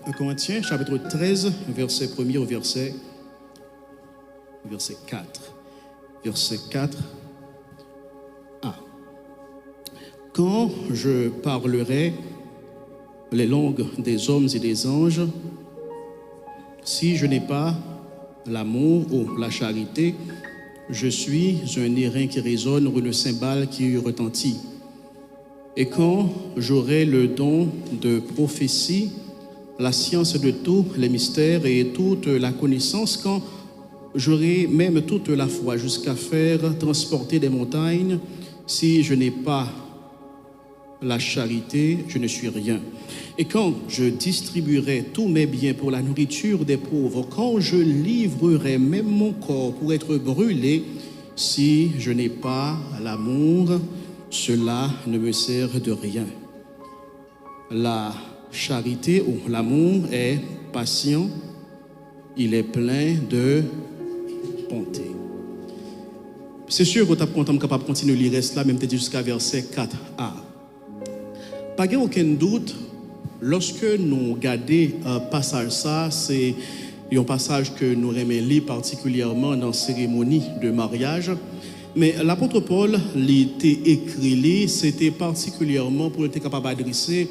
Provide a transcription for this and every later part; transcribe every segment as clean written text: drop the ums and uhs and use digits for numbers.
1 Corinthiens, chapitre 13, verset 1er au verset 4. Verset 4. Quand je parlerai les langues des hommes et des anges, si je n'ai pas l'amour ou la charité, je suis un airain qui résonne ou une cymbale qui retentit. Et quand j'aurai le don de prophétie, la science de tous les mystères et toute la connaissance, quand j'aurai même toute la foi jusqu'à faire transporter des montagnes, si je n'ai pas la charité, je ne suis rien. Et quand je distribuerai tous mes biens pour la nourriture des pauvres, quand je livrerai même mon corps pour être brûlé, si je n'ai pas l'amour, cela ne me sert de rien. La charité ou l'amour est patient, il est plein de bonté. C'est sûr que tu es content capable de continuer à lire cela, même jusqu'à verset 4a. Pas aucun doute, lorsque nous regardons un passage, ça, c'est un passage que nous aimons lire particulièrement dans la cérémonie de mariage. Mais l'apôtre Paul, il était écrit, c'était particulièrement pour être capable d'adresser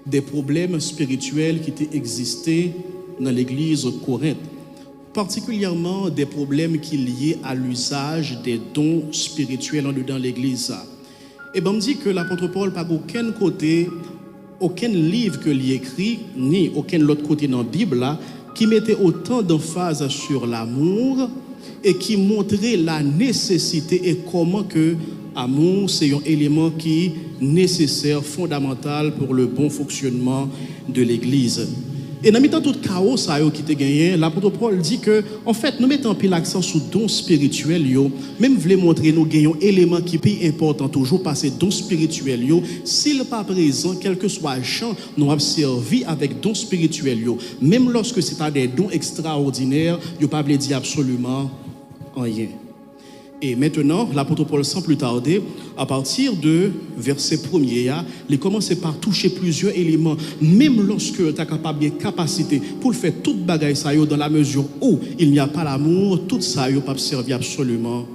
des problèmes spirituels qui étaient existés dans l'église de Corinthe. Particulièrement des problèmes qui liés à l'usage des dons spirituels dans l'église. Et bien, on me dit que l'apôtre Paul, par aucun côté, aucun livre que lui écrit, ni aucun autre côté dans la Bible, là, qui mettait autant d'emphase sur l'amour et qui montrait la nécessité et comment que l'amour, c'est un élément qui est nécessaire, fondamental pour le bon fonctionnement de l'Église. Et dans le tout chaos qui était gagné, l'apôtre Paul dit que, en fait, nous mettons pile l'accent sur dons spirituels, même voulez montrer nous gagnons élément qui est important toujours parce que dons spirituels, s'il n'est pas présent, quel que soit le champ, nous avons servi avec dons spirituels, même lorsque c'est pas des dons extraordinaires, il ne pas dire absolument rien. Et maintenant, l'apôtre Paul, sans plus tarder, à partir de verset 1er, il commence par toucher plusieurs éléments, même lorsque tu as capable de capacité pour faire toute bagaille ça dans la mesure où il n'y a pas l'amour, tout ça ne peut pas servir absolument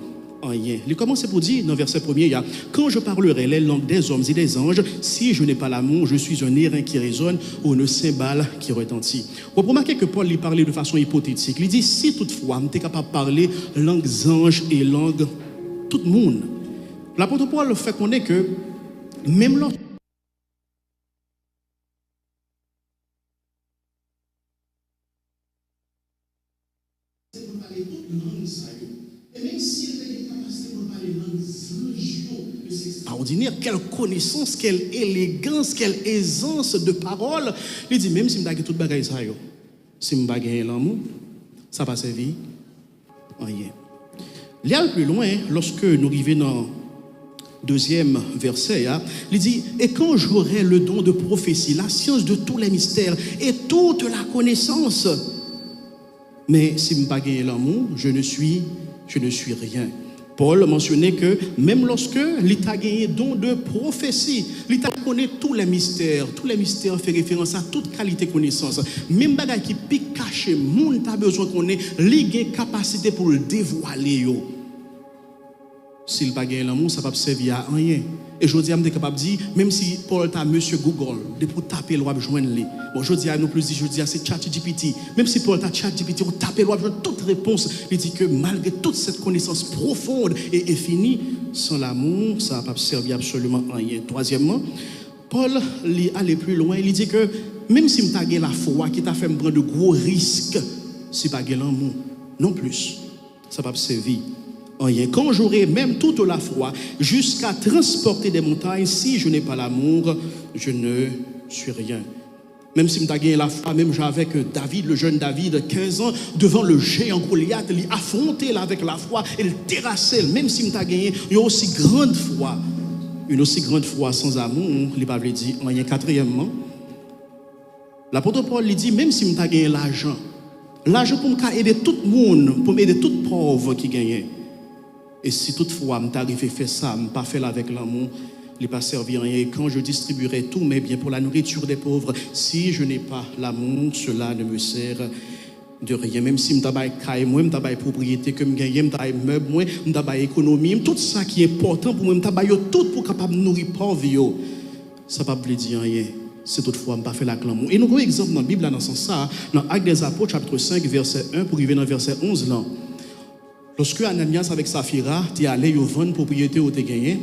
rien. Il commence pour dire dans verset 1er, quand je parlerai les langues des hommes et des anges, si je n'ai pas l'amour, je suis un airain qui résonne ou une cymbale qui retentit. Vous remarquez que Paul lui parlait de façon hypothétique. Il dit, si toutefois, tu es capable de parler langues anges et langues tout le monde. L'apôtre Paul fait connaître que même lorsque ordinaire, quelle connaissance, quelle élégance, quelle aisance de parole. Il dit, même si je n'ai pas tout bagage, si je n'ai pas l'amour, ça va servir rien. Il y a plus loin, lorsque nous arrivons dans le deuxième verset, il dit, et quand j'aurai le don de prophétie, la science de tous les mystères et toute la connaissance, mais si je n'ai pas l'amour, je ne suis rien. Paul mentionnait que même lorsque l'État a gagné don de prophétie, l'État connaît tous les mystères fait référence à toute qualité de connaissance. Même bagay qui pique caché, moun ta besoin qu'on ait, li capacité pour le dévoiler. S'il n'a pas gagné l'amour, ça ne va pas servir à rien. Et je dis, je suis capable de dire, même si Paul t'a monsieur Google, de pour taper le web joindre les. Bon, je dis à nous plus, je dis à c'est ChatGPT. Même si Paul t'a ChatGPT, on tape le web joindre toute réponse. Il dit que malgré toute cette connaissance profonde et infinie, sans l'amour, ça ne va pas servir absolument à rien. Troisièmement, Paul allait plus loin. Il dit que même si tu as la foi qui t'a fait me prendre de gros risques, si tu n'as pas l'amour, non plus, ça ne va pas servir. Rien. Quand j'aurai même toute la foi jusqu'à transporter des montagnes, si je n'ai pas l'amour, je ne suis rien. Même si je n'ai gagné la foi, même avec David, le jeune David, 15 ans, devant le géant Goliath, il affrontait avec la foi et il terrassait. Même si je n'ai gagné une aussi grande foi sans amour, il ne va pas dire rien. Quatrièmement, l'apôtre Paul lui dit, même si je n'ai gagné l'argent pour aider tout le monde, pour aider tout pauvre qui gagne. Et si toutefois, je n'arrive à faire ça, je ne pas faire avec l'amour, il n'est pas servi à rien. Et quand je distribuerai tous mes biens pour la nourriture des pauvres, si je n'ai pas l'amour, cela ne me sert de rien. Même si je travaille caille, moi, je travaille propriété que je gagne, je travaille meuble, moi, je travaille économie, tout ça qui est important pour moi, je travaille tout pour capable nourrir pauvre. Ça ne veut pas dire rien. C'est toutefois, je pas fait la clameur. Et nous avons un exemple dans la Bible, dans ce sens-là, dans Actes des Apôtres, chapitre 5, verset 1, pour arriver dans verset 11, là. Lorsque Ananias avec Saphira, tu es allé vendre propriété où tu as gagné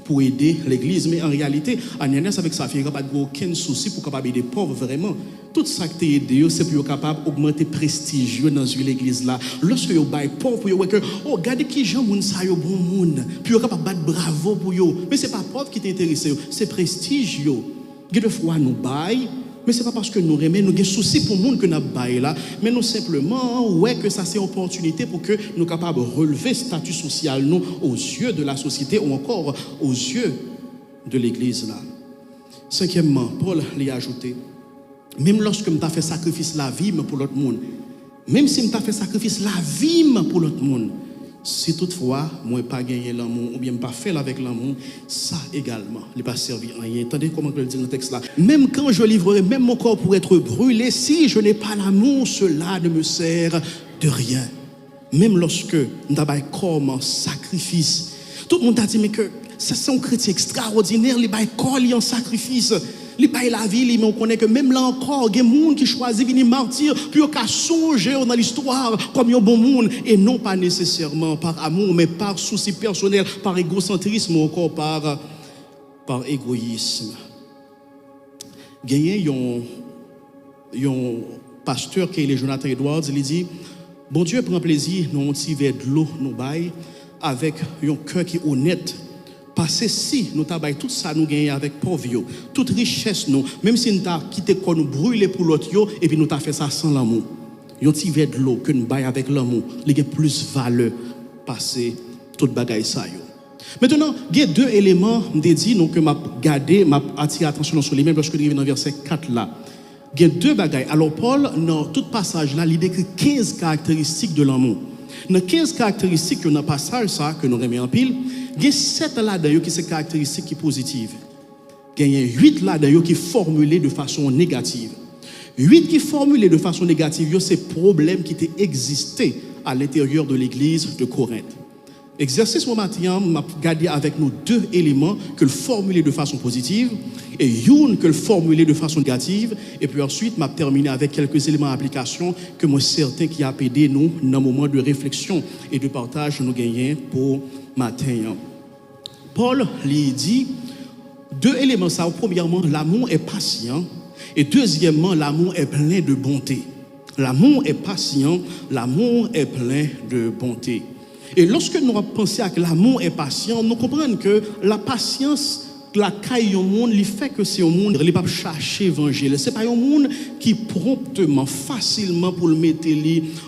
pour aider l'église. Mais en réalité, Ananias avec Saphira n'a pas aucun souci pour capable aider les pauvres, vraiment. Tout ça que tu as aidé, c'est pour capable d'augmenter le prestige dans l'église là. Lorsque vous avez pauvre, vous voyez que, oh, regardez qui gens moun ça yo bon monde. Puis vous capable battre bravo pour eux. Mais ce n'est pas pauvre qui t'intéresse, c'est prestige yo. Des fois nous bail, mais ce n'est pas parce que nous remettons, nous avons des soucis pour le monde que nous bail là, mais nous simplement, ouais, que ça c'est une opportunité pour que nous soyons capables de relever le statut social nous, aux yeux de la société ou encore aux yeux de l'église là. Cinquièmement, Paul l'a ajouté, même lorsque je fait sacrifice la vie pour l'autre monde, même si je fait sacrifice la vie pour l'autre monde, si toutefois, moi pas gagné l'amour ou bien pas fait avec l'amour, ça également, il n'est pas servi à rien. Attendez comment je le dis dans le texte là. Même quand je livrerai même mon corps pour être brûlé, si je n'ai pas l'amour, cela ne me sert de rien. Même lorsque nous avons corps en sacrifice, tout le monde a dit mais que c'est un chrétien extraordinaire, il a corps en sacrifice. Il paye la vie, mais on connaît que même là encore, il y a des gens qui choisissent de venir martyr, puis on a songé dans l'histoire comme un bon monde, et non pas nécessairement par amour, mais par souci personnel, par égocentrisme ou encore par égoïsme. Il y a un pasteur qui est Jonathan Edwards, il dit, bon Dieu prend plaisir, nous on verre de l'eau, nous baille, avec un cœur qui est honnête. Parce que si nous avons tout ça, nous gagnons avec pauvre, toute richesse, nous, même si nous avons quitté quoi nous brûler pour l'autre, et puis nous avons fait ça sans l'amour. Nous avons verre de l'eau que nous baillons avec l'amour, il y a plus valeur passer toute bagaille ça. Maintenant, il y a deux éléments dédiés que m'a gardé, m'a attiré l'attention sur les mêmes lorsque nous arrivons dans le verset 4 là. Il y a deux bagailles. Alors Paul, dans tout passage là, il décrit 15 caractéristiques de l'amour. Dans 15 caractéristiques dans le passage ça que nous remettons en pile, il y a 7 là-dedans qui sont caractéristiques qui positives. Il y a 8 là-dedans qui sont formulées de façon négative. 8 qui sont formulées de façon négative, c'est problèmes qui étaient existés à l'intérieur de l'église de Corinthe. Exercice mon matin, m'a gardé avec nous deux éléments que le formuler de façon positive et une que le formuler de façon négative, et puis ensuite m'a terminé avec quelques éléments d'application que moi certain qui a aidé nous dans un moment de réflexion et de partage nous gagnons pour matin. Paul lui dit deux éléments ça. Premièrement, l'amour est patient et deuxièmement, l'amour est plein de bonté. L'amour est patient, l'amour est plein de bonté. Et lorsque nous pensons à que l'amour est patient, nous comprenons que la patience, la caille au monde, il fait que c'est un monde qui ne peut pas chercher l'évangile. Ce n'est pas un monde qui promptement, facilement pour le mettre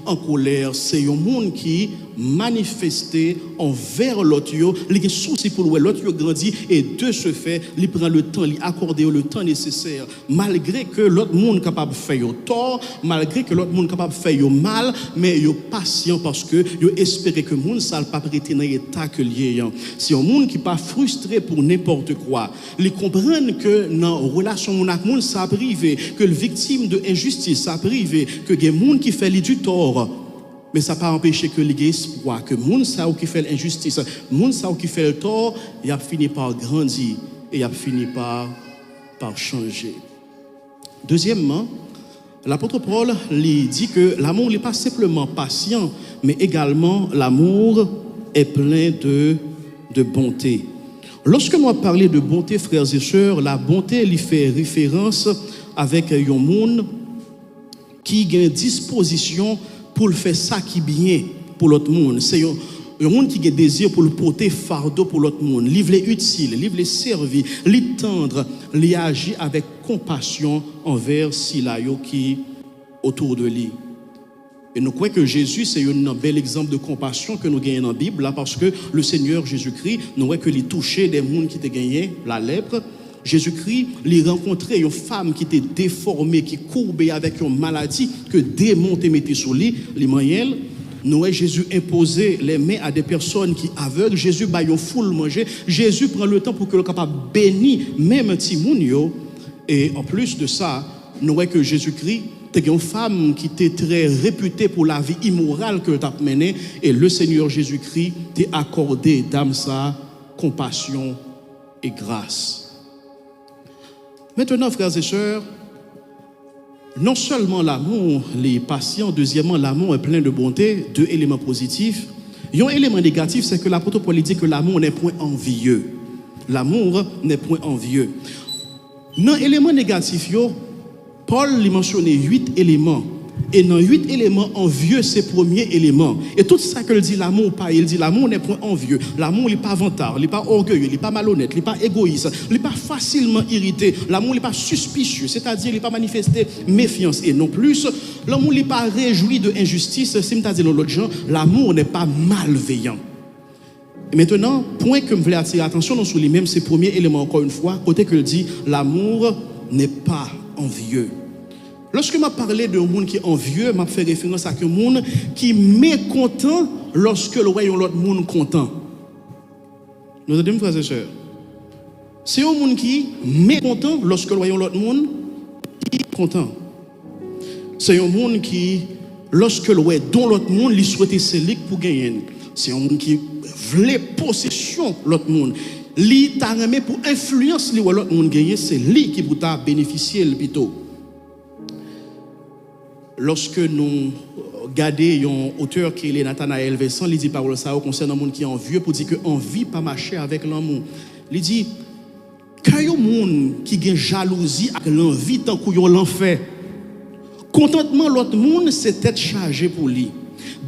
en colère. C'est un monde qui manifesté envers l'autre, il a souci pour l'autre grandit et de ce fait, il prend le temps, il accorde le temps nécessaire, malgré que l'autre monde capable de faire tort, malgré que l'autre monde capable de faire mal, mais il est patient parce que il espère que le monde ça pas prêter dans l'état que lié. C'est un monde qui pas frustré pour n'importe quoi. Ils comprennent que dans relation avec monde ça privé, que le victime de injustice ça privé, que des monde qui fait du tort. Mais ça n'a pas empêché que l'Église espoir que les gens qui fait l'injustice, les gens qui fait le tort, il a fini par grandir et il a fini par changer. Deuxièmement, l'apôtre Paul lui dit que l'amour n'est pas simplement patient, mais également l'amour est plein de bonté. Lorsque nous parlons de bonté, frères et sœurs, la bonté lui fait référence avec un monde qui a une disposition pour le faire ça qui est bien pour l'autre monde. C'est un monde qui a désir pour le porter fardeau pour l'autre monde. Livre les utiles, livre les servir, les tendre, les agir avec compassion envers Silayo qui autour de lui. Et nous croyons que Jésus, c'est un bel exemple de compassion que nous gagnons dans la Bible, là, parce que le Seigneur Jésus-Christ, nous voyons que les touchait des mondes qui étaient gagnés, la lèpre. Jésus-Christ, il rencontrait une femme qui était déformée, qui courbait avec une maladie que démon te mettait sur lui, les moyens. nous avons Jésus imposer les mains à des personnes qui aveugles. Jésus ba yon foule manger. Jésus prend le temps pour que le capable bénir même Timoun yo. Et en plus de ça, nous voyons que Jésus-Christ était une femme qui était très réputée pour la vie immorale que tu as menée. Et le Seigneur Jésus-Christ t'a accordé, dame ça, compassion et grâce. Maintenant, frères et sœurs, non seulement l'amour est patient, deuxièmement, l'amour est plein de bonté, deux éléments positifs. Il y a un élément négatif, c'est que l'apôtre Paul dit que l'amour n'est point envieux. L'amour n'est point envieux. Dans l'élément négatif, Paul lui mentionné 8 éléments. Et dans 8 éléments, envieux, c'est le premier élément. Et tout ça que dit l'amour, pas, il dit l'amour n'est point envieux. L'amour n'est pas vantard, il n'est pas orgueilleux, il n'est pas malhonnête, il n'est pas égoïste, il n'est pas facilement irrité. L'amour n'est pas suspicieux, c'est-à-dire il n'est pas manifesté méfiance. Et non plus, l'amour n'est pas réjoui de injustice. Si je dis dans l'autre genre, l'amour n'est pas malveillant. Et maintenant, point que je voulais attirer l'attention sur lui-même, c'est le premier élément, encore une fois, côté que dit l'amour n'est pas envieux. Lorsque je parle d'un monde qui est envieux, je fais référence à un monde qui est mécontent lorsque le royaume l'autre monde content. Nous entendons, frères et sœurs? C'est un monde qui est mécontent lorsque le royaume l'autre monde est content. C'est un monde qui, lorsque le royaume dont l'autre monde lui souhaite célique pour gagner. C'est un monde qui voulait possession l'autre monde. Lui t'a remis pour influence l'autre monde gagner, c'est lui qui pour t'a bénéficier le plutôt. Lorsque nous regardons un auteur qui est Nathanaël Vincent, il dit parole ça concernant un monde qui est envieux pour dire que envie pas marcher avec l'amour. Il dit quand un monde qui a jalousie avec l'envie tant qu'on l'enfer. Contentement l'autre monde c'est tête chargée pour lui.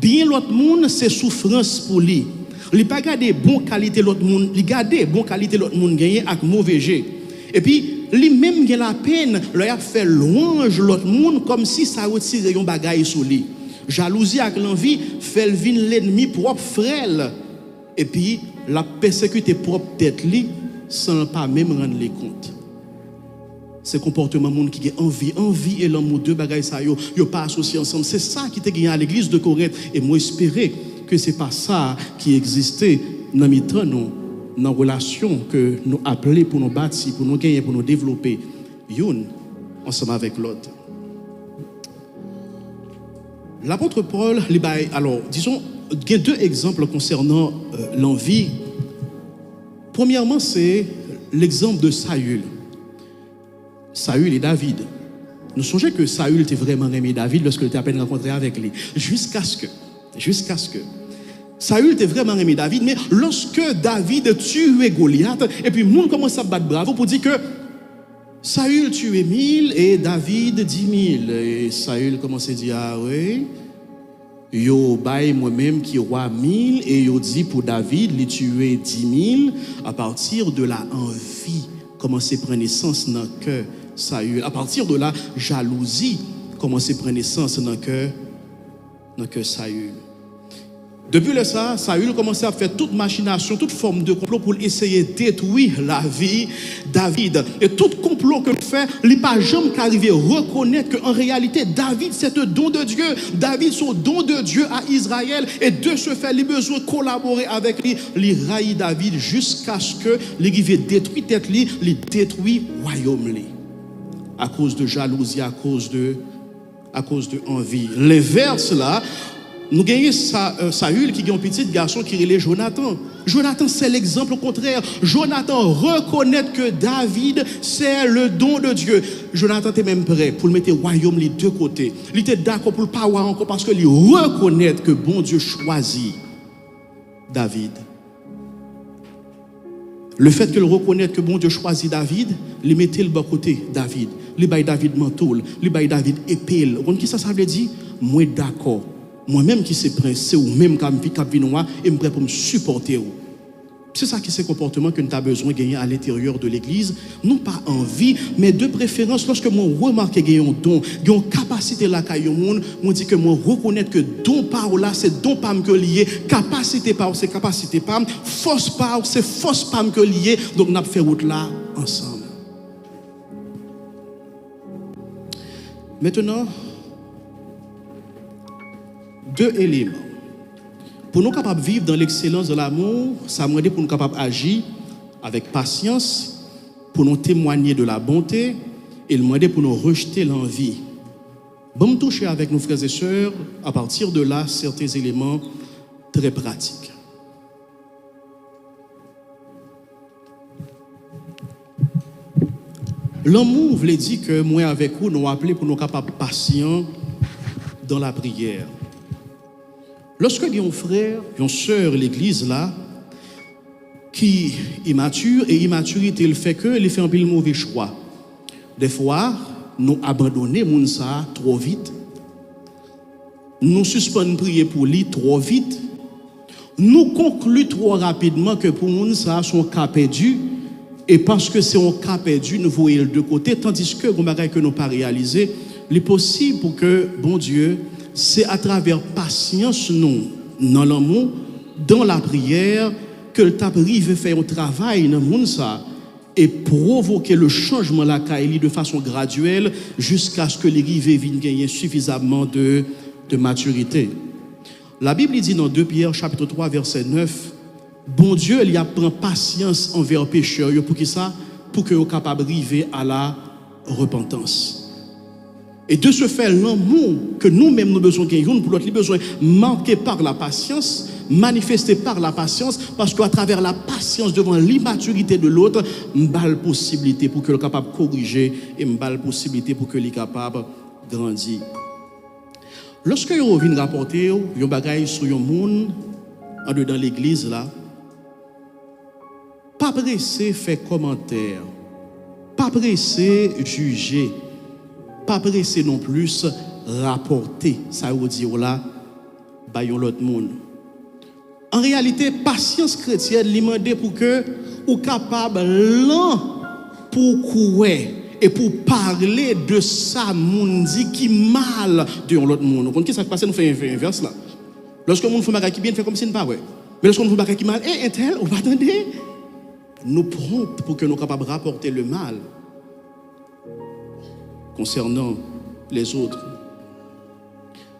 Bien l'autre monde c'est souffrance pour lui. Il pas garder bonne qualité l'autre monde, il garder bonne qualité l'autre monde gagner avec mauvais jet. Et puis lui-même il a la peine, il a fait louange l'autre monde comme si ça retirait un bagaille sur lui. Jalousie avec l'envie fait venir l'ennemi propre frère. Et puis la persécuter propre tête lui sans pas même rendre les comptes. C'est comportement monde qui a envie et l'amour deux bagailles ça yo pas associé ensemble. C'est ça qui était gagné à l'église de Corinthe et moi espérer que c'est pas ça qui existait dans mitan nous dans relation que nous appelons pour nous bâtir, pour nous gagner, pour nous développer une ensemble avec l'autre. L'apôtre Paul, alors disons, il y a deux exemples concernant l'envie. Premièrement, c'est l'exemple de Saül. Saül et David. Nous songeons que Saül était vraiment aimé David lorsqu'il était à peine rencontré avec lui. Jusqu'à ce que Saül était vraiment aimé David, mais lorsque David tuait Goliath, et puis le monde commence à battre bravo pour dire que Saül tuait 1000 et David 10 000. Et Saül commence à dire, ah oui, yo bail moi-même qui roi 1000 et yo dit pour David, il tuer 10 000 à partir de la envie, commence à prendre naissance dans le cœur Saül. À partir de la jalousie, commence à prendre naissance dans le cœur Saül. Depuis le ça, Saül commençait à faire toute machination, toute forme de complot pour essayer de détruire la vie de David. Et tout complot que fait, il n'est pas jamais qu'arriver à reconnaître qu'en réalité, David, c'est un don de Dieu. David, c'est un don de Dieu à Israël. Et de ce fait, il a besoin de collaborer avec lui. Il raille David jusqu'à ce que il détruit tête, il détruit royaume. À cause de jalousie, à cause de envie. L'inverse là, nous gagnons Saül qui est un petit garçon qui est Jonathan. Jonathan, c'est l'exemple contraire. Jonathan reconnaît que David, c'est le don de Dieu. Jonathan était même prêt pour mettre le royaume les deux côtés. Il était d'accord pour le pas encore parce qu'il reconnaît que bon Dieu choisit David. Le fait qu'il reconnaisse que bon Dieu choisit David, il mettait le bas côté David. Il baille David manteau, il baille David épée. Vous comprenez ça veut dire? Moi d'accord. Moi-même qui suis prince, c'est ou même qui et je prêt pour me supporter. C'est ça qui est ce comportement que nous avons besoin de gagner à l'intérieur de l'église. Non pas envie, mais de préférence. Lorsque moi remarque qu'il y a un don, il y a une capacité là qu'il y a un monde, moi dis que moi reconnaître que don par là, c'est don par que lié, capacité par c'est capacité par, force par c'est force par que lié. Donc nous avons fait route là ensemble. Maintenant, deux éléments. Pour nous capables de vivre dans l'excellence de l'amour, ça m'a dit pour nous capables d'agir avec patience, pour nous témoigner de la bonté, et il m'a dit pour nous rejeter l'envie. Bon, me toucher avec nos frères et sœurs, à partir de là, certains éléments très pratiques. L'amour voulait dire que moi avec vous, nous appelons pour nous capables patients dans la prière. Lorsque il y a un frère, une sœur, l'église là, qui est immature, et immaturité, il fait que, il fait un peu le mauvais choix. Des fois, nous abandonnons moun ça trop vite. Nous suspendons prier pour lui trop vite. Nous concluons trop rapidement que pour moun ça, son cas perdu. Et parce que c'est un cas perdu, nous voyons de côté, tandis que, que nous pas réalisé, il est possible pour que, bon Dieu, c'est à travers patience, nous, dans l'amour, dans la prière, que le tapri veut faire un travail dans le monde ça et provoquer le changement la Kaili de façon graduelle jusqu'à ce que les rivets viennent gagner suffisamment de maturité. La Bible dit dans 2 Pierre chapitre 3 verset 9, bon Dieu, il y a prend patience envers les pécheurs pour qui ça? Pour que soient capables d'arriver à la repentance. Et de ce fait, l'amour que nous-mêmes nous besoin gagner pour l'autre, besoin manqué par la patience, manifesté par la patience, parce qu'à travers la patience devant l'immaturité de l'autre, m'ba la possibilité pour que soit capable de corriger et m'ba la possibilité pour que soit capable de grandir. Lorsque vous venez rapporter un bagage sur un monde en dedans l'église là, pas pressé faire commentaire, pas pressé juger, pas pressé non plus rapporter ça veut dire là ba yon l'autre monde. En réalité, patience chrétienne demande pour que ou capable lent pour couer et pour parler de ça monde dit qui mal de l'autre monde. Qu'est-ce qui ça passe nous fait inverse là. Lorsque monde fait bagage qui bien fait comme si ne pas vrai. Mais lorsque on fait bagage qui mal un tel on va attendre nous prompte pour que nous capables de rapporter le mal concernant les autres.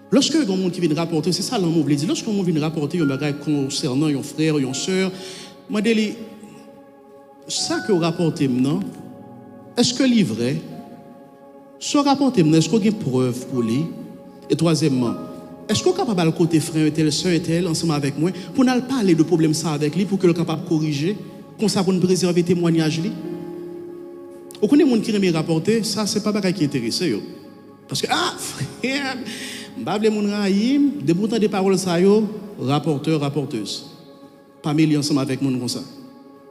Lorsque un monde qui vient rapporter, c'est ça l'amour veut dire. Lorsque un monde vient rapporter un bagage concernant un frère ou une sœur, moi dis ça que vous rapportez maintenant, est-ce que c'est vrai? Ce rapportez maintenant, est-ce qu'il y a une preuve pour lui? Et troisièmement, est-ce qu'on est capable de côté frère et tel, sœur et tel, ensemble avec moi, pour nous parler de problème ça avec lui, pour que le capable de corriger, comme ça pour nous préserver témoignage lui? Vous connaissez les gens qui aiment rapporter, ça c'est pas bagage qui intéresse yo. Parce que frère, m'bable moun raïm, de pourtant des paroles ça yo, rapporteur, rapporteuse. Pas mêler ensemble avec moun comme ça.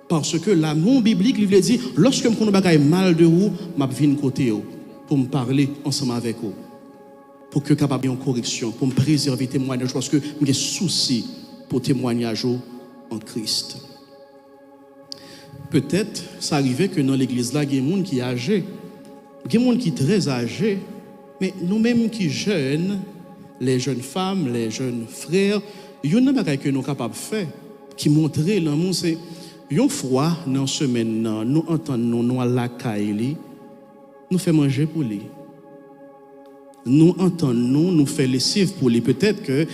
Parce que l'amour biblique lui veut dire lorsque me connais bagay mal de vous, m'a vinn côté yo pour me parler ensemble avec vous. Pour que capable une correction, pour me préserver témoignage parce que j'ai souci pour témoignage en Christ. Peut-être ça arrivait que dans l'église là, il y a des gens qui sont âgés, il y a des gens qui sont très âgés, mais nous-mêmes qui jeunes, les jeunes femmes, les jeunes frères, il y a des choses que nous sommes capables de faire, qui montrent l'amour, c'est une fois dans la semaine, nous entendons nous à la caille, nous faisons manger pour lui. Nous entendons, nous faisons lessive pour lui. Peut-être que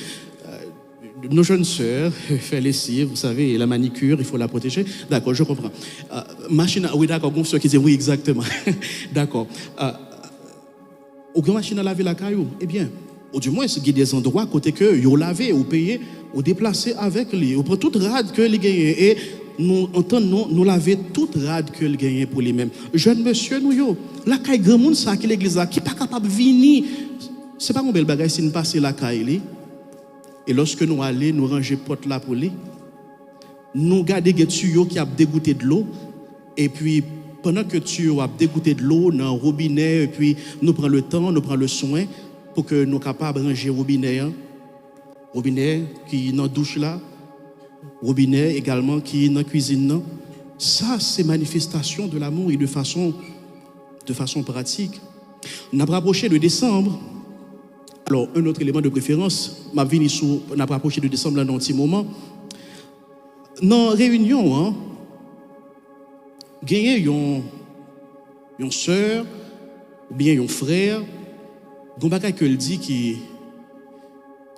nos jeunes sœurs font lessive, vous savez, la manicure, il faut la protéger. D'accord, je comprends. Machine, oui, d'accord, bon, ceux qui disent oui, exactement. D'accord. Ou une machine à laver la caillou, eh bien, ou du moins, il y a des endroits côté que vous lavez, vous payez, vous déplacez avec lui. Vous prenez toute rade que les gagnent et nous entendons, nous laver toute rade que les gagnent pour lui-même. Jeune monsieur, nous, yo, la caille grand monde, ça, qui l'église là, qui n'est pas capable de venir. Ce n'est pas un bel bagage si nous passons la caille. Et lorsque nous allons, nous ranger porte là pour lui, nous gardons des tuyaux qui ont dégoûté de l'eau, et puis pendant que tuyaux ont dégoûté de l'eau dans le robinet, et puis nous prenons le temps, nous prenons le soin pour que nous soyons capables de ranger le robinet. Robinet qui est dans la douche là, robinet également qui est dans la cuisine. Ça, c'est manifestation de l'amour et de façon pratique. On a rapproché de décembre. Alors, un autre élément de préférence, on a rapproché de décembre dans un petit moment. Dans la réunion, il y a une sœur, ou bien un frère, il y a que dit qui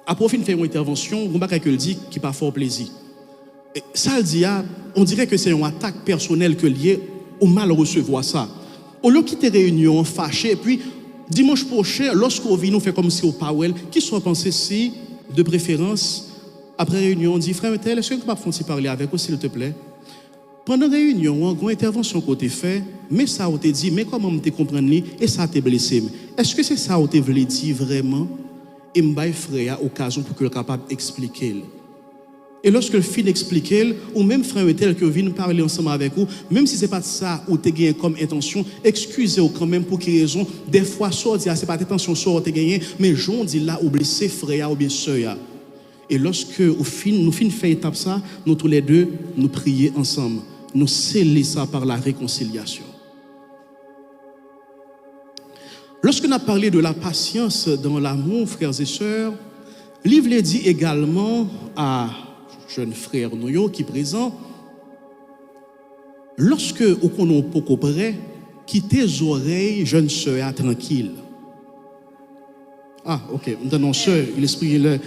Après, il fait une intervention, on va qu'il dit qui pas fort plaisir. Et ça, dit, on dirait que c'est une attaque personnelle que lié au mal recevoir ça. Au lieu de quitter réunion fâché, et puis dimanche prochain, lorsqu'on vient nous fait comme si au Powell, qui soit pensé si, de préférence, après réunion, on dit frère tel, est-ce que tu peux parler avec vous, s'il te plaît? Pendant la réunion, une intervention qu'on t'a fait, mais ça on t'a dit, mais comment on te comprendre et ça t'a blessé. Est-ce que c'est ça on t'a voulu dire vraiment? Et m'baille frère occasion pour que le capable expliquer. Et lorsque le fin expliquer, ou même frère tel que vient parler ensemble avec vous, même si c'est pas ça ou t'es gagné comme intention, excusez-vous quand même pour quelle raison. Des fois, soit dit c'est pas intention soit t'es gagné, mais j'en dis là ou blessé frère ou bien sœur. Et lorsque nous fin fait étape ça, nous tous les deux nous prier ensemble. Nous sceller ça par la réconciliation. Lorsque nous avons parlé de la patience dans l'amour, frères et sœurs, le livre le dit également à jeune frère nous qui est présent, lorsque vous connaissez beaucoup près, quittez les oreilles, jeune sœur, tranquille. Ah, ok, non, sœur, l'esprit est.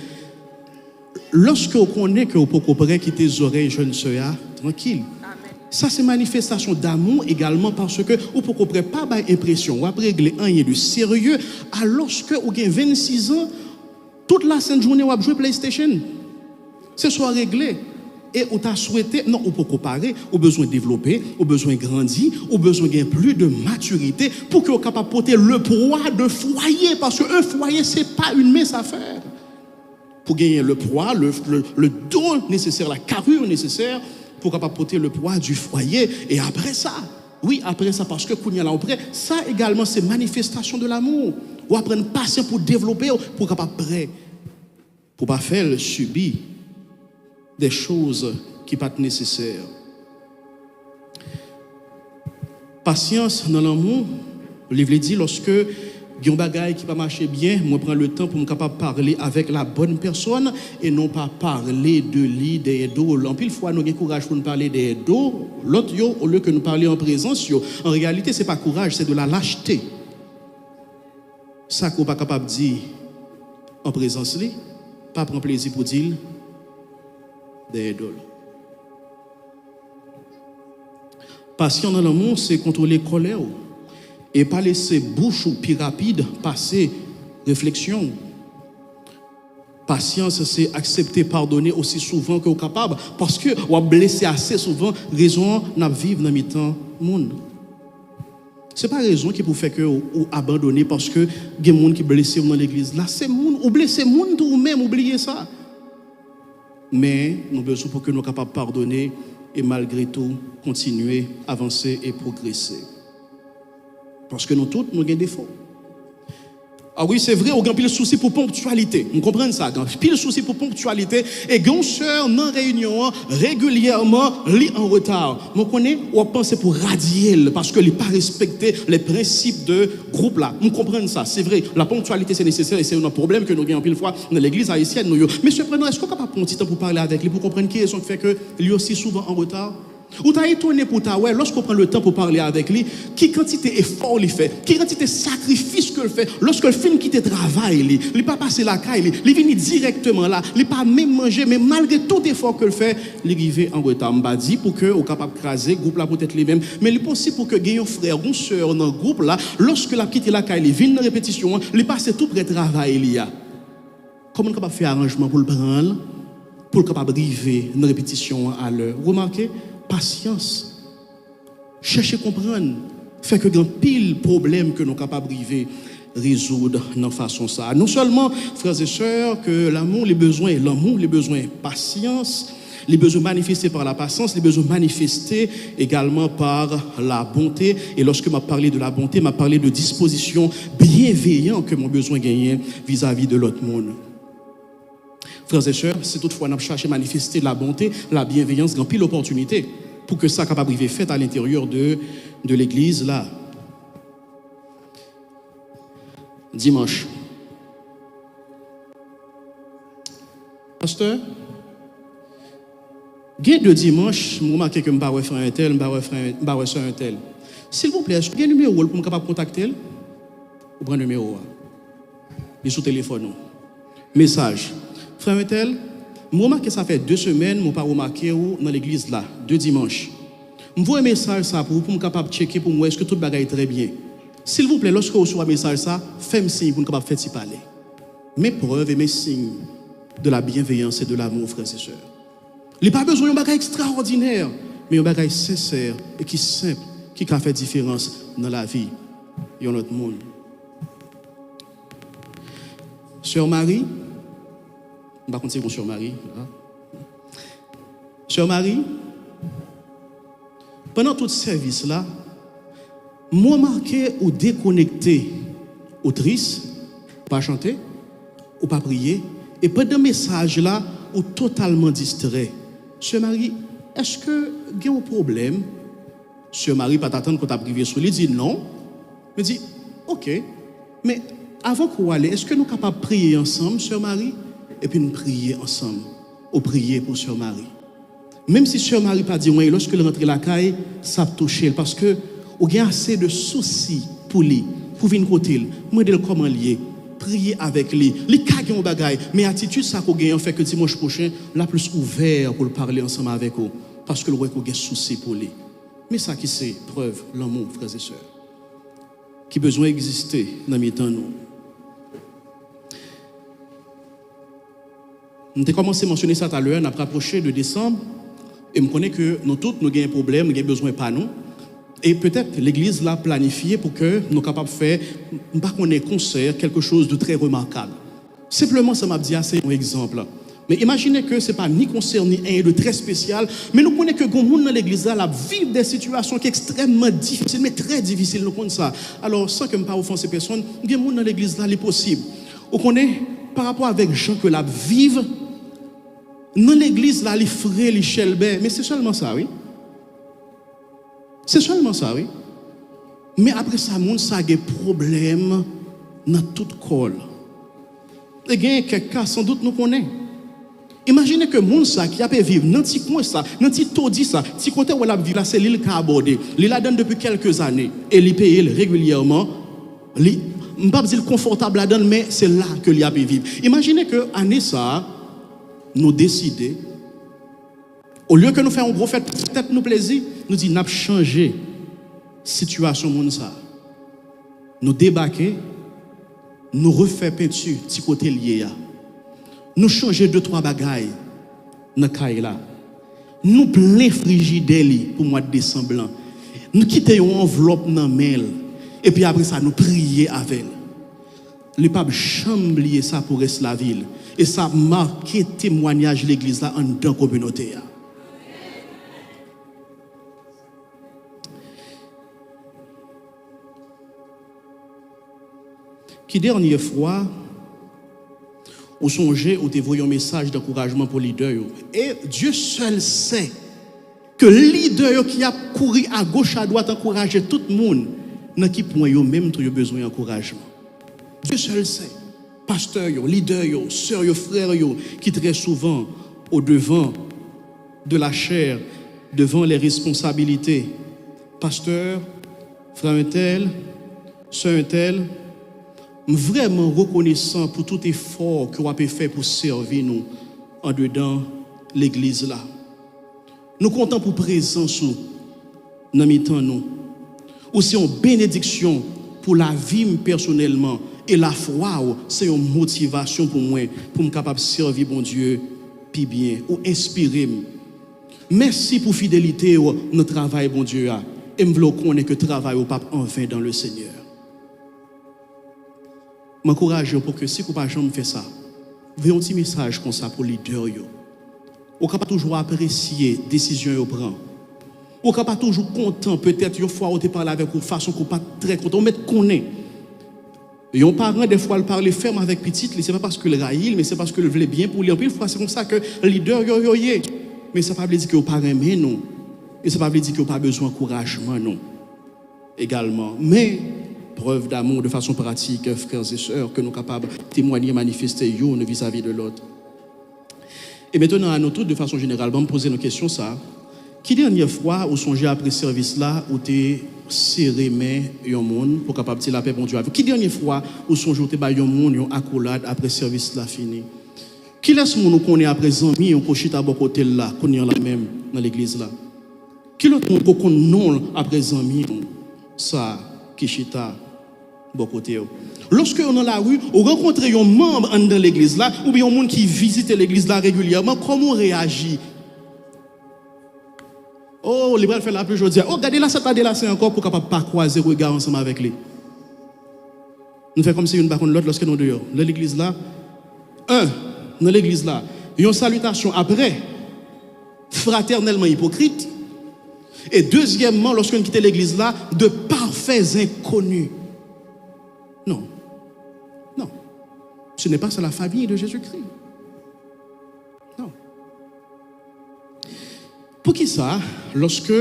Lorsque vous connaissez que vous beaucoup près, quittez les oreilles, jeune sœur, tranquille. Ça, c'est manifestation d'amour également parce que vous ne pouvez pas avoir l'impression, vous avez réglé un de sérieux, alors que vous avez 26 ans, toute la sainte journée, vous avez joué PlayStation. C'est soit réglé. Et vous avez souhaité, non, vous pouvez comparer, vous avez besoin de développer, vous avez besoin de grandir, vous avez besoin de plus de maturité pour que vous soyez capable de porter le poids de foyer. Parce qu'un foyer, ce n'est pas une mince affaire. Pour gagner le poids, le don nécessaire, la carrure nécessaire, pour capable porter le poids du foyer. Et après ça, oui, après ça, parce que quand là après, ça également, c'est manifestation de l'amour. Ou apprendre patience pour développer, pour capable prêt, pour pas faire subir des choses qui ne sont pas nécessaires. Patience dans l'amour, le livre dit, lorsque il y a un bagage qui ne marche pas bien, moi prends le temps pour me capable parler avec la bonne personne et non pas parler de lui, des dos. En pile fois, nous avons courage pour nous parler des dos. L'autre, au lieu que nous parlions en présence, en réalité, ce n'est pas courage, c'est de la lâcheté. Ça qu'on n'est pas capable de dire en présence, pas prendre plaisir pour dire des dos. Patient dans l'amour, c'est contrôler la colère. Et pas laisser bouche ou plus rapide passer réflexion. Patience, c'est accepter, pardonner aussi souvent que vous êtes capable. Parce que vous êtes blessé assez souvent, raison de vivre dans le temps monde. Ce n'est pas raison qui peut faire que vous abandonnez parce que il y a des gens qui sont blessés dans l'église. Là, c'est monde, ou blessé monde tout même, oubliez ça. Mais nous avons besoin pour que nous soyons capables de pardonner et malgré tout, continuer, avancer et progresser. Parce que nous tous, nous avons des défauts. Ah oui, c'est vrai, on a pile souci pour ponctualité. Vous comprenez ça? On a pile souci pour ponctualité. Et une sœur dans réunion régulièrement lit en retard. Vous connaissez, on pense pour radier parce que n'est pas respecté les principes de groupe là. Vous comprenez ça? C'est vrai, la ponctualité c'est nécessaire et c'est un problème que nous avons pile fois dans l'église haïtienne. Mais cependant, est-ce qu'on est capable de prendre un petit temps pour parler avec lui, pour comprendre qui est-ce qui fait que lui aussi souvent en retard? Ou t'as étonné pour ta ouais, lorsqu'on prend le temps pour parler avec lui, qui quantité effort il fait, qui quantité sacrifice qu'il fait, lorsque le film quitte le travail, il pas passer la caille, il vient directement là, il pas même manger, mais malgré tout effort qu'il fait, il arrive en retard. M'a dit pour que au capable craser groupe là peut-être les mêmes, mais il est possible pour que gagne un frère ou une sœur dans le groupe là, lorsque la quitte la caille, il vient en répétition, il passe tout près travail il y a. Comment on capable faire arrangement pour le prendre, pour le capable arriver en répétition à l'heure. Remarquez patience. Cherchez à comprendre. Fait que il y a pile problème que nous sommes capables de résoudre dans façon ça. Non seulement, frères et sœurs, que l'amour, les besoins, patience, les besoins manifestés par la patience, les besoins manifestés également par la bonté. Et lorsque m'a parlé de la bonté, m'a parlé de disposition bienveillante que mon besoin gagné vis-à-vis de l'autre monde. Frères et sœurs, si toutefois nous cherchons à manifester la bonté, la bienveillance, grand pile l'opportunité pour que ça capable de fait à l'intérieur de l'église là. Dimanche. Pasteur, gain de dimanche, je remarque que je ne vais pas faire un tel, je ne vais pas faire un tel. S'il vous plaît, est-ce que vous avez un numéro pour me capable contacter? Vous prenez le numéro. Il est sur le téléphone. Message. Frère tel, je remarque que ça fait 2 semaines, je n'ai pas remarqué dans l'église là, 2 dimanches. Je vois un message ça pour me capable de checker pour moi est-ce que tout le bagage est très bien. S'il vous plaît, lorsque vous recevez un message ça, faites-moi signe pour me capable de faire parler. Mes preuves et mes signes de la bienveillance et de l'amour, frères et sœurs. Il n'y a pas besoin d'un bagage extraordinaire, mais un bagage sincère et qui simple, qui a fait différence dans la vie et dans notre monde. Sœur Marie, je ne vais pas continuer Sœur Marie. Sœur Marie, pendant tout ce service-là, moi marqué ou déconnecté, ou triste, pas chanter, ou pas prier, et pendant le message-là, ou totalement distrait. Sœur Marie, est-ce que il y a un problème? Sœur Marie, pas t'attendre qu'on t'a privé sur lui, il dit non. Il dit, ok, mais avant qu'on aille, est-ce que nous sommes capables de prier ensemble, Sœur Marie? Et puis nous prier ensemble, ou prier pour Sœur Marie. Même si Sœur Marie pas dit oui, lorsque elle rentre la caille, ça touche parce que il y a assez de soucis pour lui, pour venir côté, moi de comment lier, prier avec lui, les cas qui ont bagaille, mais attitude ça qu'on gagne fait que dimanche prochain, la plus ouvert pour parler ensemble avec vous parce que le voit qu'on a souci pour lui. Mais ça qui c'est preuve l'amour frères et sœurs qui besoin d'exister dans mes temps nous. Nous avons commencé à mentionner ça tout à l'heure, on a rapproché de décembre et je connais que nous tous nous avons un problème, nous avons besoin de panneaux. Et peut-être l'église l'a planifié pour que nous soyons capables de faire, pas qu'on ait concert, quelque chose de très remarquable. Simplement, ça m'a dit, c'est un exemple. Mais imaginez que ce n'est pas ni concert ni un de très spécial, mais nous connaissons que les gens dans l'église là vivent des situations qui sont extrêmement difficiles, mais très difficiles, nous connaissons ça. Alors, sans que je ne pas offenser personne, il y a des gens dans l'église là, c'est possible. On connaît, par rapport avec les gens que la vivent, dans l'église là, les frères, les chelbets, mais c'est seulement ça, oui. C'est seulement ça, oui. Mais après ça, moun ça a des problèmes dans tout corps. Et il y a quelques cas, sans doute nous connaissons. Imaginez que moun ça qui a pu vivre dans petit coin ça, dans petit taudis ça, petit côté où elle a vécu là, c'est l'île qui a abordé. Il la donne depuis quelques années et il paye régulièrement. Je ne vais pas dire confortable là-dedans, mais c'est là que il a pu vivre. Imaginez que année ça, nous décidons. Au lieu que nous fassions un gros fête, peut-être nous plaisir, nous disons, nous avons changé la situation. Nous débarquer, nous refaire peinture, petit côté lié. Nous changer 2-3 bagailles dans le cas là. Nous plein frigidaire pour le mois de décembre. Nous quittons une enveloppe dans mail. Et puis après ça, nous prions avec elle. Le pape chamblier ça pour rester la ville. Et ça marque le témoignage de l'église là en dans la communauté. Qui dernière fois, ou songez ou te voyez un message d'encouragement pour les leaders. Et Dieu seul sait que les leaders qui a couru à gauche, à droite, encourager tout le monde, dans qui point yo même tu as besoin d'encouragement. Dieu seul sait. Pasteurs, leaders, sœurs, frères, qui très souvent au devant de la chair, devant les responsabilités. Pasteur, frère un tel, sœur un tel, vraiment reconnaissant pour tout effort que vous avez fait pour servir nous en dedans l'église là. Nous comptons pour présence dans mes temps nous. Aussi en bénédiction pour la vie personnellement et la foi c'est une motivation pour moi pour me capable servir bon Dieu puis bien ou inspirer. Merci pour fidélité notre travail bon Dieu a. Et me voulons connaître que travail au pape en vain dans le Seigneur. M'encourage pour que si vous pas jamais fait ça, vous un petit message comme ça pour les leaders yo. Ou capable toujours apprécier décision yo prend. Ou capable toujours content peut-être une fois où tu parles avec vous façon qu'on pas très content, on met connaît. Et un parent des fois il parle ferme avec petite, c'est pas parce que le raïl mais c'est parce que le veut bien pour lui. En plus fois c'est comme ça que le leader yo mais ça pas veut dire que vous pas aimer non. Et ça pas veut dire que vous pas besoin d'encouragement non. Également, mais preuve d'amour de façon pratique, frères et sœurs, que nous sommes capables de témoigner, manifester vis-à-vis de l'autre. Et maintenant, à nous tous, de façon générale, on me poser une question, ça. Qui dernière fois, vous songez après ce service-là, où tu serré main un monde pour capable de la paix, bon Dieu. Qui dernière fois, vous songez où tu as un monde, une accolade après ce service-là fini? Qui laisse nous connaît après amis on cochita bon côté là qu'on est la même dans l'église là. Qui l'autre monde qu'on non après amis ça qui chita bon côté. Lorsque on est dans la rue, on rencontre un membre dans l'église là ou bien un monde qui visite l'église là régulièrement, comment on réagit? Oh, les bras fait la plus aujourd'hui. Oh, regardez là, cette année là, c'est encore pour capable pas croiser regard ensemble avec lui. Nous faisons comme si une par contre l'autre lorsque nous dehors. Dans l'église là, dans l'église là, une salutation après, fraternellement hypocrite. Et deuxièmement, lorsqu'on quitte l'église là, de parfaits inconnus. Non. Non. Ce n'est pas ça la famille de Jésus-Christ. Non. Pour qui ça, lorsque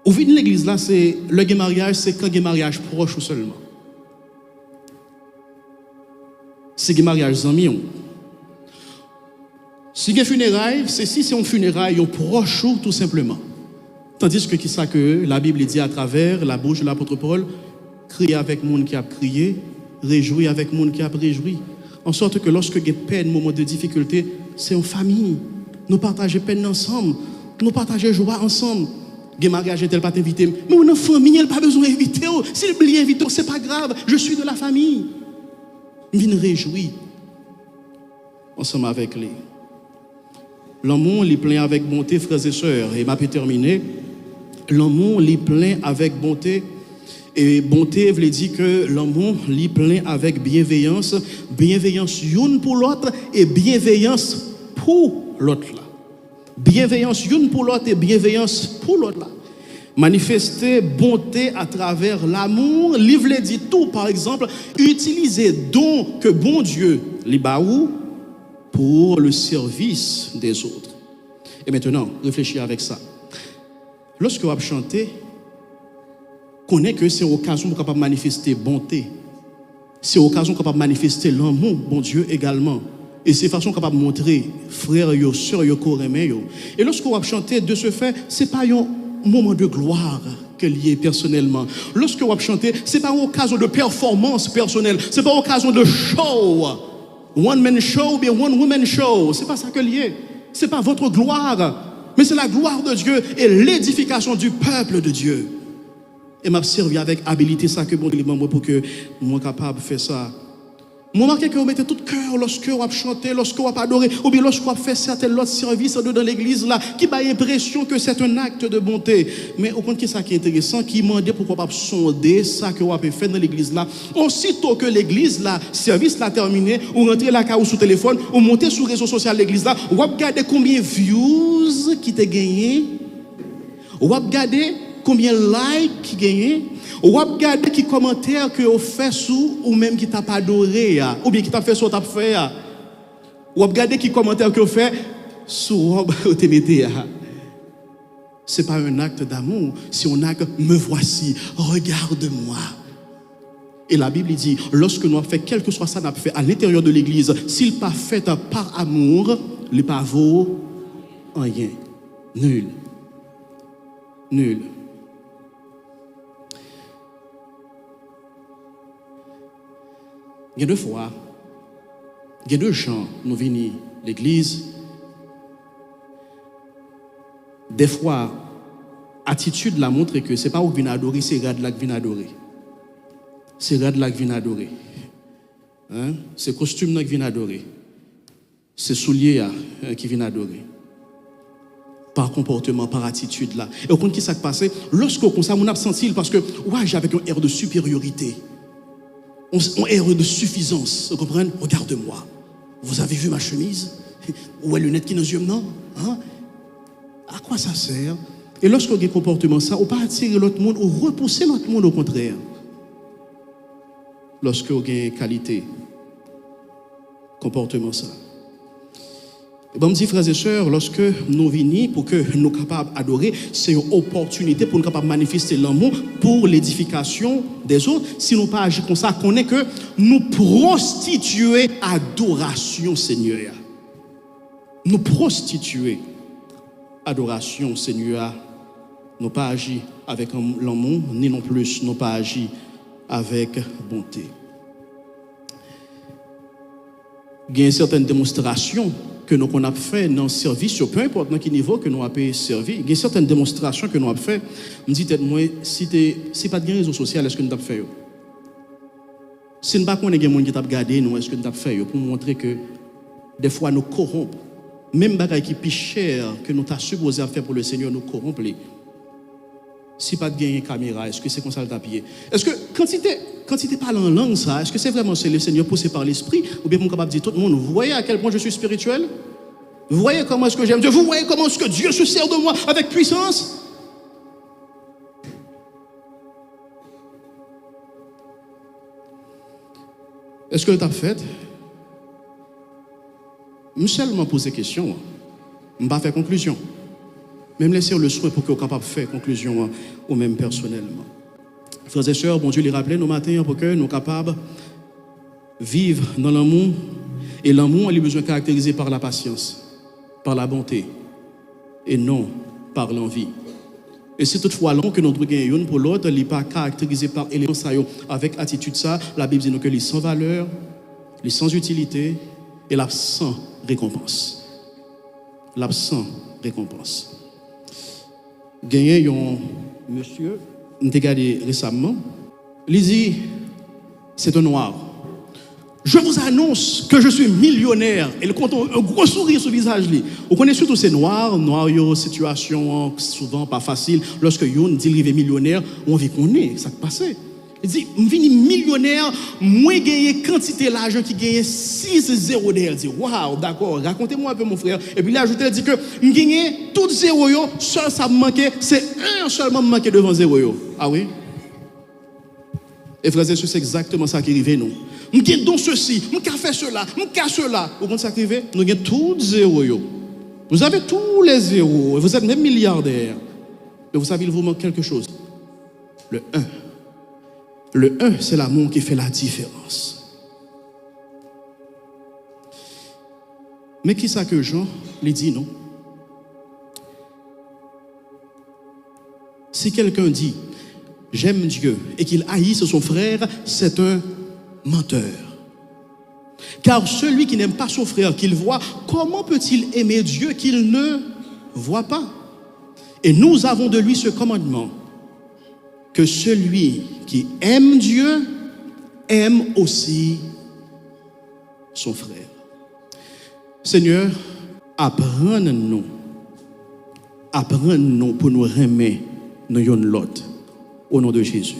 au vide de l'église là, c'est le mariage, c'est quand un mariage proche ou seulement. C'est un mariage amis. Si un funérailles, c'est si c'est un funérailles proche ou tout simplement. Tandis que qui ça que la Bible dit à travers la bouche de l'apôtre Paul, crier avec monde qui a crié, réjouir avec monde qui a réjoui. En sorte que lorsque il y a peine, moment de difficulté, c'est en famille. Nous partageons peine ensemble, nous partageons joie ensemble. Le mariage n'est pas invité, mais une famille, elle n'a pas besoin d'inviter. S'il oublie inviter, ce n'est pas grave, je suis de la famille. Je viens réjouir ensemble avec lui. L'amour, il est plein avec bonté, frères et sœurs. Et m'a terminé. L'amour, il est plein avec bonté. Et bonté veut dire que l'amour, il est plein avec bienveillance. Bienveillance une pour l'autre et bienveillance pour l'autre là. Bienveillance une pour l'autre et bienveillance pour l'autre là. Manifester bonté à travers l'amour, livre dit tout, par exemple, utiliser don que bon Dieu les baou pour le service des autres. Et maintenant, réfléchis avec ça. Lorsque vous chantez, connaissez que c'est l'occasion pour capable manifester bonté. C'est l'occasion capable manifester l'amour, bon Dieu également. Et c'est façon capable montrer frères yo, sœurs yo, corémé yo. Et lorsque vous chantez de ce fait, c'est pas un moment de gloire que lié personnellement. Lorsque vous chantez, c'est pas une occasion de performance personnelle, c'est pas une occasion de show. One man show ou bien one woman show, c'est pas ça que lié. C'est pas votre gloire, mais c'est la gloire de Dieu et l'édification du peuple de Dieu. Et m'a servi avec habilité ça que bon Dieu pour que moi capable de faire ça. Moi marqué que vous mettez tout cœur lorsque vous chantez, lorsque vous adorez, ou bien lorsque vous faites certains autres services dans l'église là, qui a l'impression que c'est un acte de bonté. Mais au contraire, ça qui est intéressant, qui m'a dit pourquoi pas sonder ça que vous avez fait dans l'église là. Aussitôt que l'église là, service là terminé, ou rentrez là ou sous téléphone, ou montez sur les réseaux sociaux de l'église là, ou regardez combien de views qui t'est gagné, ou regardez combien de likes qui gagné. Ou regarder qui commentaire que vous fait sous ou même qui t'a pas adoré ou bien qui t'a fait sous t'a fait ou regarder qui commentaire que vous fait sous ou te mettez c'est pas un acte d'amour, c'est un acte me voici, regarde-moi. Et la Bible dit lorsque nous avons fait quel que soit ça n'a fait à l'intérieur de l'église, s'il pas fait par amour, il pas vaut rien. Nul. Nul. Il y a deux fois, il y a deux gens, nous venons l'église. Des fois, attitude la montre que ce n'est pas où vient adorer, c'est rad là qui vient adorer. C'est rad là qui vient adorer. Hein? C'est costume là qui vient adorer. C'est soulier qui vient adorer. Par comportement, par attitude là. Et au compte qui s'est passé, lorsque on ça, on a senti parce que ouais, j'avais un air de supériorité. On air de suffisance, vous comprenez? Regarde-moi. Vous avez vu ma chemise? Ou les lunettes qui nous yeux, non? Hein? À quoi ça sert? Et lorsqu'on a un comportement ça, on ne pas attirer l'autre monde ou repousser l'autre monde au contraire. Lorsqu'on a une qualité, comportement ça. Et bien, me dit frères et sœurs, lorsque nous venons pour que nous soyons capables d'adorer, c'est une opportunité pour nous capables de manifester l'amour pour l'édification des autres. Si nous pas agir comme ça, qu'on est que nous prostituer adoration Seigneur. Nous prostituer adoration Seigneur. Nous pas agir avec l'amour, ni non plus nous pas agir avec bonté. il y a certaines démonstrations que nous avons fait dans le service, peu importe dans quel niveau que nous avons servi. Il y a certaines démonstrations que nous avons fait. Je me dis, moi, si pas de réseaux sociaux, est-ce que nous avons fait? Si nous ne savons pas qu'il y a des gens qui ont regardé, nous, est-ce que nous avons fait? Pour montrer que des fois nous corrompons. Même bagaille qui est plus cher que nous avons supposé faire pour le Seigneur, nous corrompons. Si pas de gagner caméra, est-ce que c'est comme ça le tapier? Est-ce que quand il parle en langue, ça, est-ce que c'est vraiment le Seigneur poussé par l'Esprit? Ou bien on est capable de dire tout le monde, vous voyez à quel point je suis spirituel? Vous voyez comment est-ce que j'aime Dieu? Vous voyez comment est-ce que Dieu se sert de moi avec puissance? Est-ce que tu as fait? Je seulement poser des questions. Je ne vais pas faire conclusion. Même laisser le soin pour que vous soyez capable de faire conclusion ou même personnellement. Frères et sœurs, bon Dieu les rappelait nos matins pour que nous soyons capables de vivre dans l'amour. Et l'amour, il est besoin caractérisé par la patience, par la bonté, et non par l'envie. Et si toutefois l'amour que nous gagnons une pour l'autre, il n'est pas caractérisé par éléments avec attitude ça, la Bible dit nous que les sans valeur, les sans utilité et l'absent récompense. L'absent récompense. Gagné un monsieur, nous avons regardé récemment, il dit, c'est un noir. Je vous annonce que je suis millionnaire. Et il compte un gros sourire sur le visage. Vous connaissez surtout ces noirs, une situation souvent pas facile. Lorsque yon dit qu'il est millionnaire, on vit qu'on est, ça passe. Il dit, je suis millionnaire, moi gagné quantité d'argent qui gagne 6 zéros derrière. Il dit, waouh, d'accord, racontez-moi un peu mon frère. Et puis là, je te dis que je gagne tout zéro, seul ça me manquait, c'est un seulement me manquait devant zéro. Ah oui? Et frères et sœurs, c'est exactement ça qui arrive nous. Nous avons donc ceci, nous avons fait cela, nous avons cela. Vous comprenez ça qui arrive? Nous avons tout zéro. Vous avez tous les zéros, vous êtes même milliardaire. Mais vous savez, il vous manque quelque chose. Le 1. Le 1, c'est l'amour qui fait la différence. Mais qui ça que Jean lui dit non? Si quelqu'un dit j'aime Dieu et qu'il haïsse son frère, c'est un menteur. Car celui qui n'aime pas son frère qu'il voit, comment peut-il aimer Dieu qu'il ne voit pas? Et nous avons de lui ce commandement, que celui qui aime Dieu aime aussi son frère. Seigneur, apprends-nous pour nous remettre nous l'autre. Au nom de Jésus.